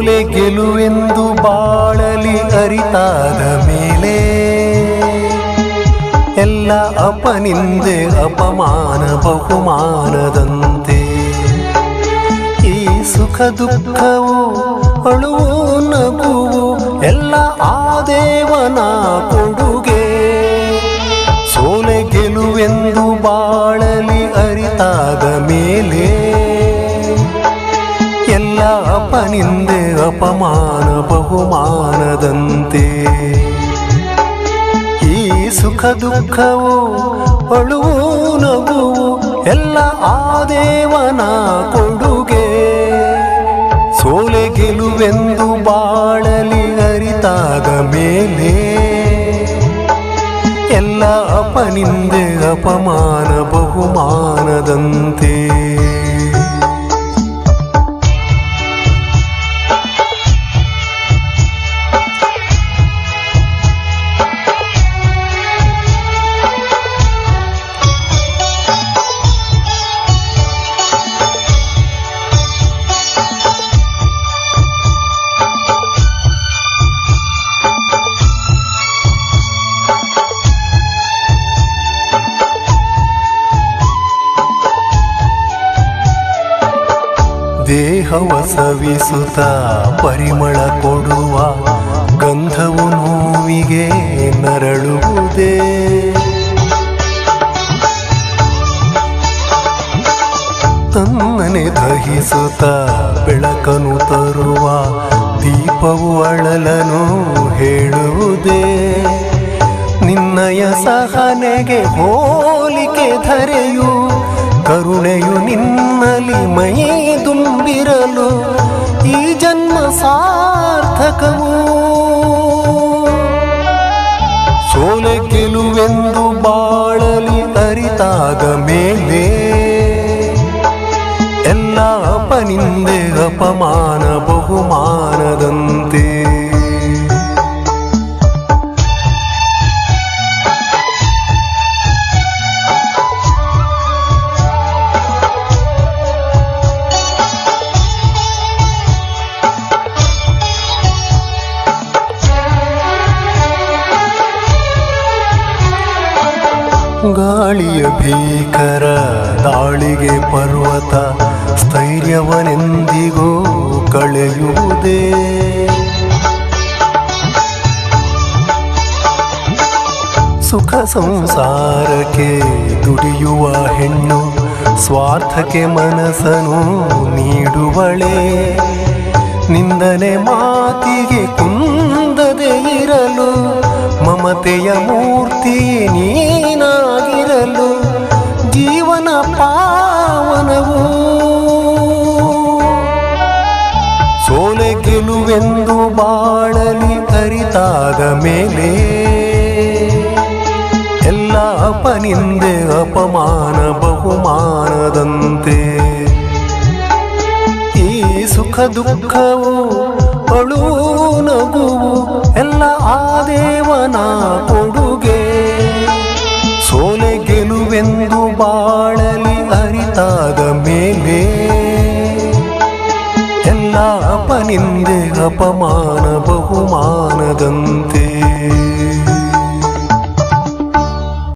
ಸೋಲೆ ಗೆಲುವೆಂದು ಬಾಳಲಿ ಅರಿತಾದ ಮೇಲೆ ಎಲ್ಲ ಅಪನಿಂದೆ ಅಪಮಾನ ಬಹುಮಾನದಂತೆ ಈ ಸುಖ ದುಃಖವು ಅಳುವು ನಗುವು ಎಲ್ಲ ಆ ದೇವನ ಕೊಡುಗೆ ಸೋಲೆ ಗೆಲುವೆಂದು ಬಾಳಲಿ ಅರಿತಾದ ಮೇಲೆ ಎಲ್ಲ ಅಪನಿಂದೆ ಅಪಮಾನ ಬಹುಮಾನದಂತೆ ಈ ಸುಖ ದುಃಖವು ಅಳುವು ನಗುವು ಎಲ್ಲ ಆ ದೇವನ ಕೊಡುಗೆ ಸೋಲೆ ಗೆಲುವೆಂದು ಬಾಳಲಿ ಅರಿತಾದ ಮೇಲೆ ಎಲ್ಲ ಅಪನಿಂದೆ ಅಪಮಾನ ಬಹುಮಾನದಂತೆ ದೇಹವ ಸವಿಸುತ್ತ ಪರಿಮಳ ಕೊಡುವ ಗಂಧವು ನೋವಿಗೆ ನರಳುವುದೇ ತನ್ನನೆ ದಹಿಸುತ್ತ ಬೆಳಕನು ತರುವ ದೀಪವು ಅಳಲನು ಹೇಳುವುದೇ ನಿನ್ನಯ ಸಹನೆಗೆ ಹೋಲಿಕೆ ಧರೆಯು ಕರುಣೆಯು ನಿನ್ನಲಿ ಮೈ ತುಂಬಿರಲು ಈ ಜನ್ಮ ಸಾರ್ಥಕವು ಸೋಲೆ ಗೆಲುವೆಂದು ಬಾಳಲಿ ಅರಿತಾದ ಮೇಲೆ ಎಲ್ಲ ಅಪನಿಂದೆ ಅಪಮಾನ ಬಹುಮಾನದಂತೆ ಗಾಳಿಯ ಭೀಕರ ದಾಳಿಗೆ ಪರ್ವತ ಸ್ಥೈರ್ಯವನೆಂದಿಗೂ ಕಳೆಯುವುದೇ ಸುಖ ಸಂಸಾರಕ್ಕೆ ದುಡಿಯುವ ಹೆಣ್ಣು ಸ್ವಾರ್ಥಕ್ಕೆ ಮನಸ್ಸನ್ನು ನೀಡುವಳೆ ನಿಂದನೆ ಮಾತಿಗೆ ಕುಂದದೆ ಇರಲು ಮಮತೆಯ ಮೂರ್ತಿಯೇ ನೀನಾಗಿರಲು ಜೀವನ ಪಾವನವು ಸೋಲೆ ಗೆಲುವೆಂದು ಬಾಳಲಿ ಅರಿತಾದ ಮೇಲೆ ಎಲ್ಲ ಅಪನಿಂದೆ ಅಪಮಾನ ಬಹುಮಾನದಂತೆ ಈ ಸುಖ ದುಃಖವು ಅಳುವು ನಗುವು ಎಲ್ಲ ಆ ದೇವನ ಕೊಡುಗೆ ಸೋಲೆ ಗೆಲುವೆಂದು ಬಾಳಲಿ ಅರಿತಾದ ಮೇಲೆ ಎಲ್ಲ ಅಪನಿಂದೆ ಅಪಮಾನ ಬಹುಮಾನದಂತೆ